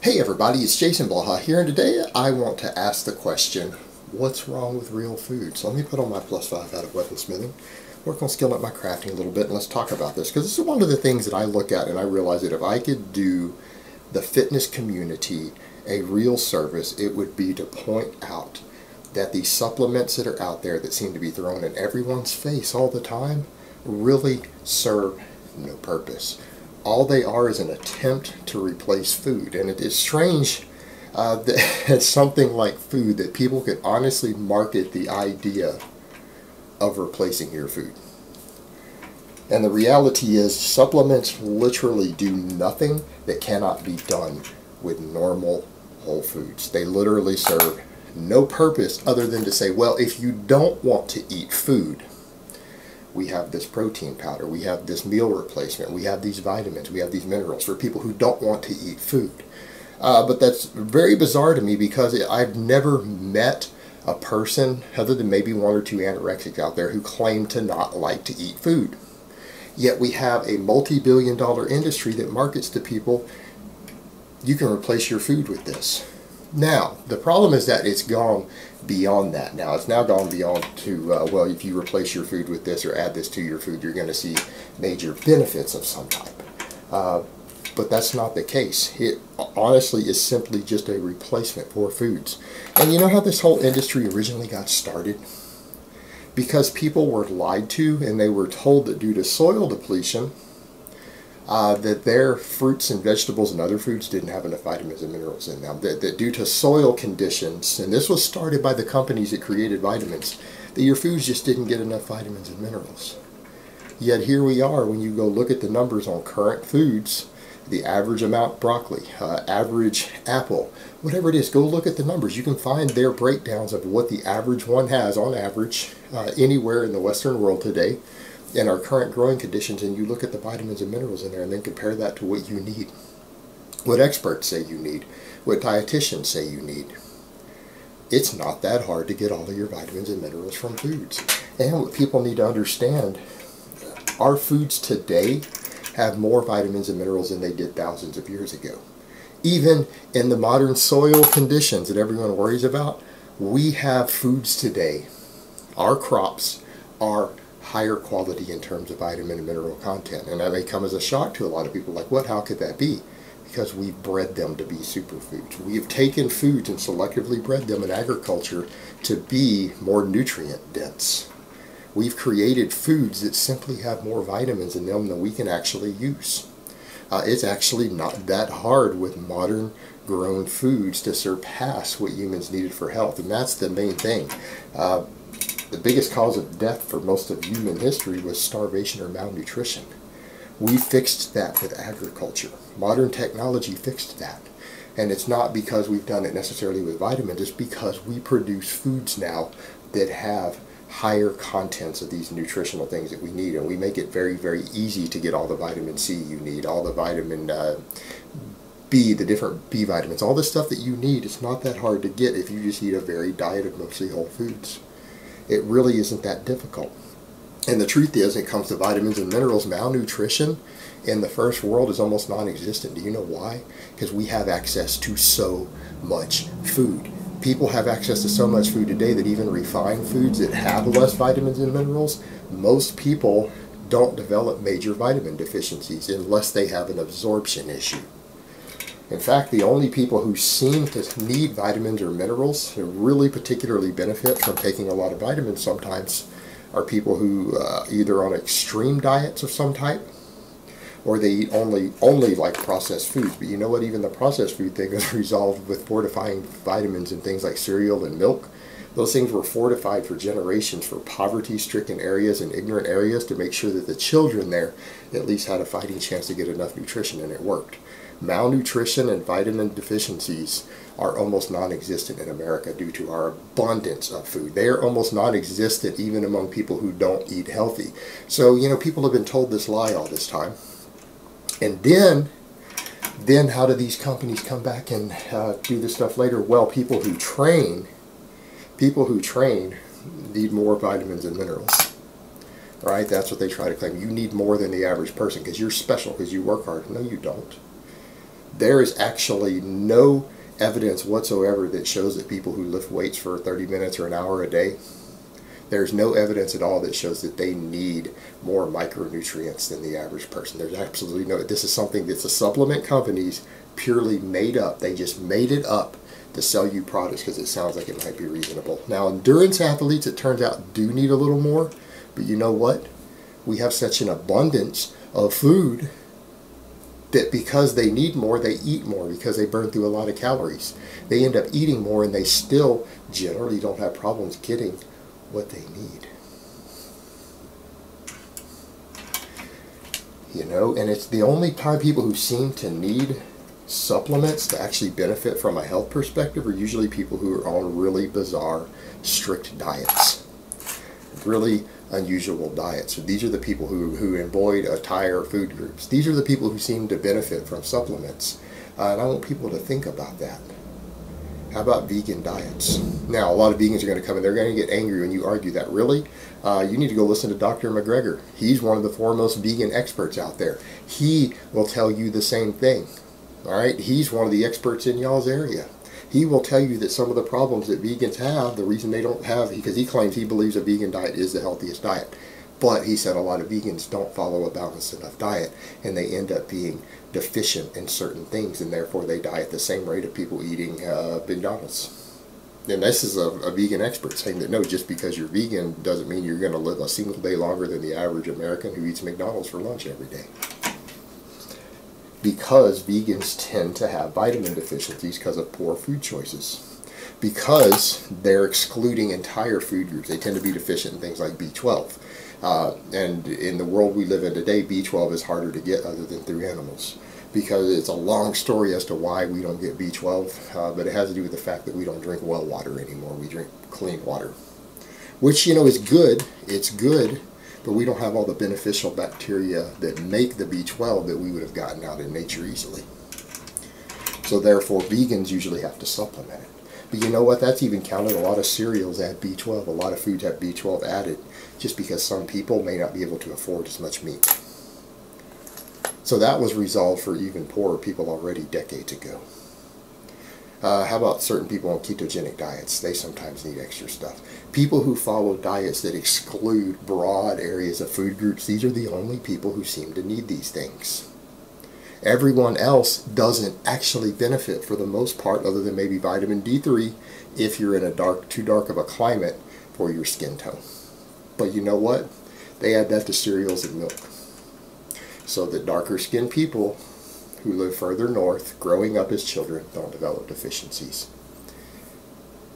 Hey everybody, it's Jason Blaha here, and today I want to ask the question, what's wrong with real food? So let me put on my +5 out of weaponsmithing, work on skilling up my crafting a little bit, and let's talk about this, because this is one of the things that I look at and I realize that if I could do the fitness community a real service, it would be to point out that these supplements that are out there that seem to be thrown in everyone's face all the time really serve no purpose. All they are is an attempt to replace food. And it is strange that something like food, that people could honestly market the idea of replacing your food. And the reality is supplements literally do nothing that cannot be done with normal whole foods. They literally serve no purpose other than to say, well, if you don't want to eat food, we have this protein powder, we have this meal replacement, we have these vitamins, we have these minerals for people who don't want to eat food. But that's very bizarre to me, because I've never met a person, other than maybe one or two anorexics out there, who claim to not like to eat food. Yet we have a multi-billion-dollar industry that markets to people, you can replace your food with this. Now, the problem is that it's gone beyond that now. It's now gone beyond to, well, if you replace your food with this or add this to your food, you're going to see major benefits of some type. But that's not the case. It honestly is simply just a replacement for foods. And you know how this whole industry originally got started? Because people were lied to, and they were told that due to soil depletion, that their fruits and vegetables and other foods didn't have enough vitamins and minerals in them. That due to soil conditions, and this was started by the companies that created vitamins, that your foods just didn't get enough vitamins and minerals. Yet here we are, when you go look at the numbers on current foods, the average amount broccoli, average apple, whatever it is, go look at the numbers. You can find their breakdowns of what the average one has on average anywhere in the Western world today, in our current growing conditions, and you look at the vitamins and minerals in there and then compare that to what you need, what experts say you need, what dietitians say you need. It's not that hard to get all of your vitamins and minerals from foods. And what people need to understand, our foods today have more vitamins and minerals than they did thousands of years ago. Even in the modern soil conditions that everyone worries about, we have foods today. Our crops are higher quality in terms of vitamin and mineral content, and that may come as a shock to a lot of people, like, what, how could that be? Because we've bred them to be superfoods. We have taken foods and selectively bred them in agriculture to be more nutrient dense. We've created foods that simply have more vitamins in them than we can actually use. It's actually not that hard with modern grown foods to surpass what humans needed for health, and that's the main thing. The biggest cause of death for most of human history was starvation or malnutrition. We fixed that with agriculture. Modern technology fixed that. And it's not because we've done it necessarily with vitamins, it's because we produce foods now that have higher contents of these nutritional things that we need. And we make it very, very easy to get all the vitamin C you need, all the vitamin B, the different B vitamins, all the stuff that you need. It's not that hard to get if you just eat a varied diet of mostly whole foods. It really isn't that difficult. And the truth is, when it comes to vitamins and minerals, malnutrition in the first world is almost non-existent. Do you know why? Because we have access to so much food. People have access to so much food today that even refined foods that have less vitamins and minerals, most people don't develop major vitamin deficiencies unless they have an absorption issue. In fact, the only people who seem to need vitamins or minerals, who really particularly benefit from taking a lot of vitamins sometimes, are people who either on extreme diets of some type, or they eat only like processed foods. But you know what? Even the processed food thing is resolved with fortifying vitamins in things like cereal and milk. Those things were fortified for generations for poverty-stricken areas and ignorant areas to make sure that the children there at least had a fighting chance to get enough nutrition, and it worked. Malnutrition and vitamin deficiencies are almost non-existent in America due to our abundance of food. They are almost non-existent even among people who don't eat healthy. So, you know, people have been told this lie all this time. And then how do these companies come back and do this stuff later? Well, people who train need more vitamins and minerals. Right? That's what they try to claim. You need more than the average person because you're special, because you work hard. No, you don't. There is actually no evidence whatsoever that shows that people who lift weights for 30 minutes or an hour a day, there's no evidence at all that shows that they need more micronutrients than the average person. There's absolutely no, this is something that the supplement companies purely made up. They just made it up to sell you products because it sounds like it might be reasonable. Now, endurance athletes, it turns out, do need a little more, but you know what? We have such an abundance of food that because they need more, they eat more because they burn through a lot of calories. They end up eating more and they still generally don't have problems getting what they need. You know, and it's the only time people who seem to need supplements to actually benefit from a health perspective are usually people who are on really bizarre, strict diets. Really unusual diets. So these are the people who avoid entire food groups. These are the people who seem to benefit from supplements. And I want people to think about that. How about vegan diets? Now, a lot of vegans are going to come in, they're going to get angry when you argue that. Really? You need to go listen to Dr. McGregor. He's one of the foremost vegan experts out there. He will tell you the same thing. All right? He's one of the experts in y'all's area. He will tell you that some of the problems that vegans have, the reason they don't have, because he claims, he believes a vegan diet is the healthiest diet. But he said a lot of vegans don't follow a balanced enough diet, and they end up being deficient in certain things, and therefore they die at the same rate of people eating McDonald's. And this is a vegan expert saying that no, just because you're vegan doesn't mean you're going to live a single day longer than the average American who eats McDonald's for lunch every day. Because vegans tend to have vitamin deficiencies because of poor food choices. Because they're excluding entire food groups. They tend to be deficient in things like B12. And in the world we live in today, B12 is harder to get other than through animals. Because it's a long story as to why we don't get B12, but it has to do with the fact that we don't drink well water anymore. We drink clean water. Which, you know, is good. It's good. But we don't have all the beneficial bacteria that make the B12 that we would have gotten out in nature easily. So therefore, vegans usually have to supplement it. But you know what? That's even counted. A lot of cereals add B12. A lot of foods have B12 added just because some people may not be able to afford as much meat. So that was resolved for even poorer people already decades ago. How about certain people on ketogenic diets? They sometimes need extra stuff. People who follow diets that exclude broad areas of food groups, these are the only people who seem to need these things. Everyone else doesn't actually benefit for the most part, other than maybe vitamin D3 if you're in a too dark of a climate for your skin tone. But you know what? They add that to cereals and milk. So that darker skinned people who live further north, growing up as children, don't develop deficiencies.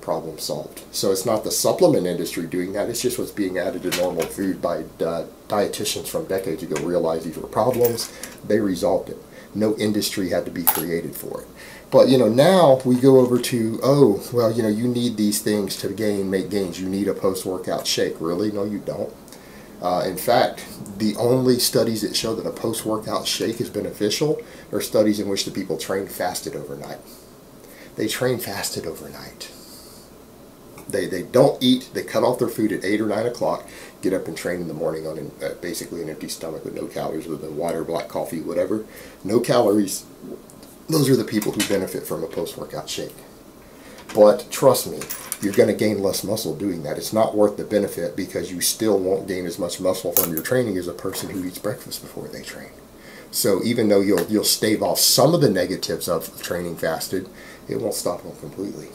Problem solved. So it's not the supplement industry doing that, it's just what's being added to normal food by dietitians from decades ago realized these were problems. They resolved it. No industry had to be created for it. But, you know, now we go over to, oh, well, you know, you need these things to make gains. You need a post-workout shake. Really? No, you don't. In fact, the only studies that show that a post-workout shake is beneficial are studies in which the people train fasted overnight. They train fasted overnight. They don't eat. They cut off their food at 8 or 9 o'clock, get up and train in the morning on basically an empty stomach with no calories other than water, black coffee, whatever. No calories. Those are the people who benefit from a post-workout shake. But trust me, you're going to gain less muscle doing that. It's not worth the benefit because you still won't gain as much muscle from your training as a person who eats breakfast before they train. So even though you'll stave off some of the negatives of training fasted, it won't stop them completely.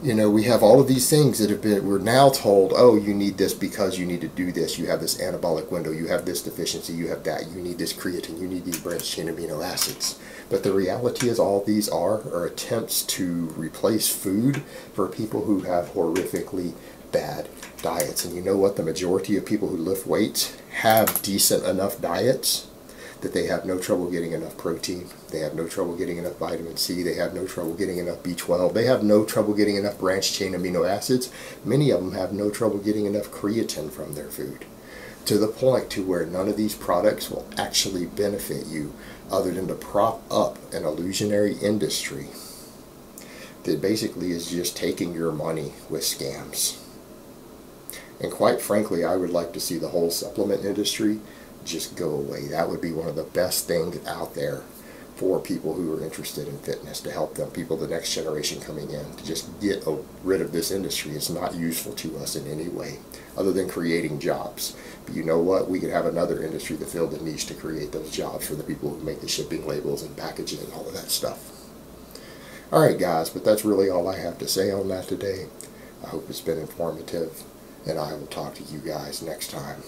You know, we have all of these things that we're now told, oh, you need this because you need to do this. You have this anabolic window. You have this deficiency. You have that. You need this creatine. You need these branched chain amino acids. But the reality is all these are attempts to replace food for people who have horrifically bad diets. And you know what? The majority of people who lift weights have decent enough diets that they have no trouble getting enough protein. They have no trouble getting enough vitamin C. They have no trouble getting enough B12. They have no trouble getting enough branched chain amino acids. Many of them have no trouble getting enough creatine from their food. To the point to where none of these products will actually benefit you other than to prop up an illusionary industry that basically is just taking your money with scams. And quite frankly, I would like to see the whole supplement industry just go away. That would be one of the best things out there for people who are interested in fitness, to help them, people, the next generation coming in, to just get rid of this industry. It's not useful to us in any way other than creating jobs. But you know what? We could have another industry that filled the niche to create those jobs for the people who make the shipping labels and packaging and all of that stuff. Alright guys, but that's really all I have to say on that today. I hope it's been informative, and I will talk to you guys next time.